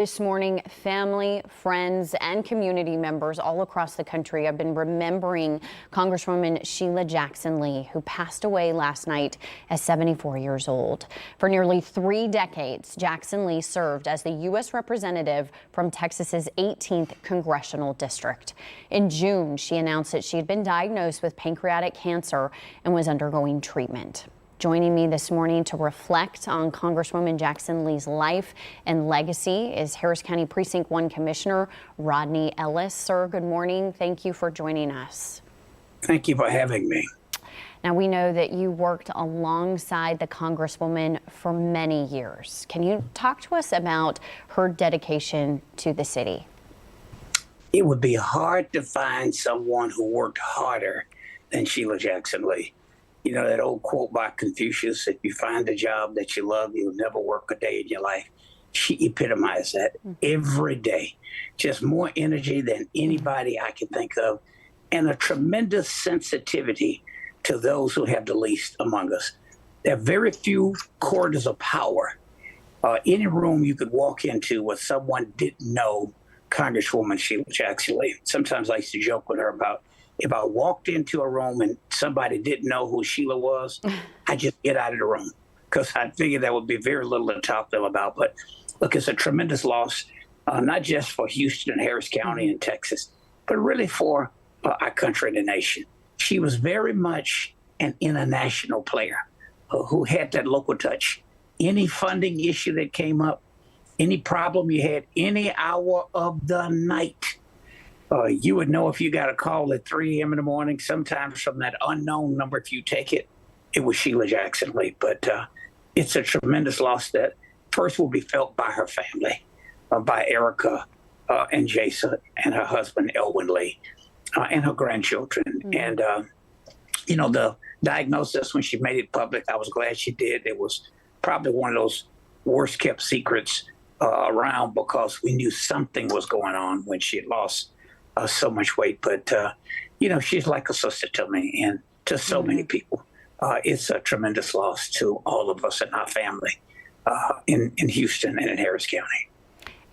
This morning, family, friends, and community members all across the country have been remembering Congresswoman Sheila Jackson Lee, who passed away last night at 74 years old. For nearly 3 decades, Jackson Lee served as the U.S. representative from Texas's 18th congressional district. In June, she announced that she had been diagnosed with pancreatic cancer and was undergoing treatment. Joining me this morning to reflect on Congresswoman Jackson Lee's life and legacy is Harris County Precinct 1 Commissioner Rodney Ellis. Sir, good morning. Thank you for joining us. Thank you for having me. Now, we know that you worked alongside the Congresswoman for many years. Can you talk to us about her dedication to the city? It would be hard to find someone who worked harder than Sheila Jackson Lee. You know, that old quote by Confucius, if you find a job that you love, you'll never work a day in your life. She epitomized that every day. Just more energy than anybody I can think of, and a tremendous sensitivity to those who have the least among us. There are very few corridors of power. Any room you could walk into where someone didn't know Congresswoman Sheila Jackson Lee. Sometimes I used to joke with her about, if I walked into a room and somebody didn't know who Sheila was, I'd just get out of the room because I figured there would be very little to talk to them about. But look, it's a tremendous loss, not just for Houston and Harris County and Texas, but really for our country and the nation. She was very much an international player who had that local touch. Any funding issue that came up, any problem you had, any hour of the night, you would know if you got a call at 3 a.m. in the morning, sometimes from that unknown number, if you take it, it was Sheila Jackson Lee. But it's a tremendous loss that first will be felt by her family, by Erica and Jason and her husband, Elwin Lee, and her grandchildren. Mm-hmm. And, you know, the diagnosis, when she made it public, I was glad she did. It was probably one of those worst kept secrets around because we knew something was going on when she had lost so much weight. But, you know, she's like a sister to me and to so many people. It's a tremendous loss to all of us and our family in Houston and in Harris County.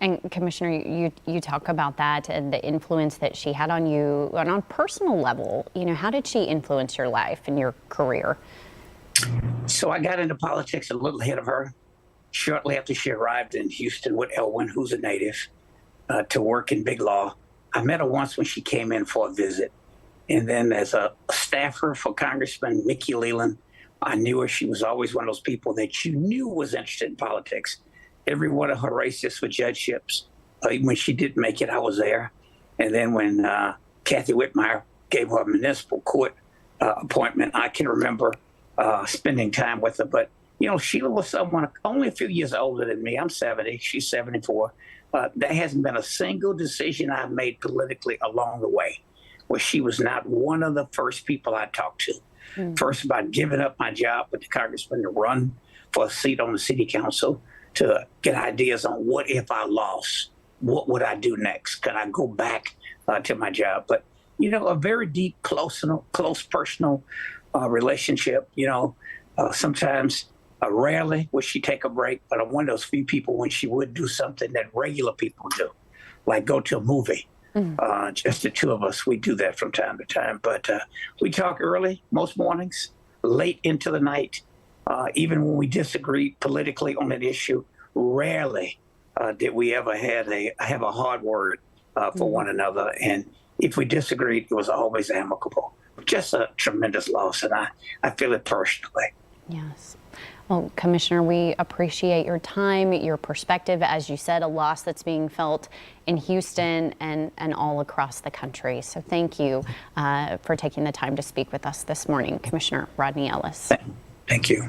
And Commissioner, you talk about that and the influence that she had on you on a personal level. You know, how did she influence your life and your career? So I got into politics a little ahead of her. Shortly after she arrived in Houston with Elwin, who's a native, to work in big law. I met her once when she came in for a visit. And then as a staffer for Congressman Mickey Leland, I knew her. She was always one of those people that you knew was interested in politics. Every one of her races for judgeships, when she didn't make it, I was there. And then when Kathy Whitmire gave her a municipal court appointment, I can remember spending time with her. But, you know, Sheila was someone only a few years older than me. I'm 70, she's 74. There hasn't been a single decision I've made politically along the way where she was not one of the first people I talked to. First about giving up my job with the congressman to run for a seat on the city council, to get ideas on what if I lost, what would I do next? Can I go back to my job? But, you know, a very deep, close personal relationship. You know, sometimes rarely would she take a break, but I'm one of those few people when she would do something that regular people do, like go to a movie. Just the two of us, we do that from time to time. But we talk early, most mornings, late into the night. Even when we disagreed politically on an issue, rarely did we ever have a hard word for one another. And if we disagreed, it was always amicable. Just a tremendous loss, and I feel it personally. Yes. Well, Commissioner, we appreciate your time, your perspective. As you said, a loss that's being felt in Houston and all across the country. So thank you for taking the time to speak with us this morning, Commissioner Rodney Ellis. Thank you.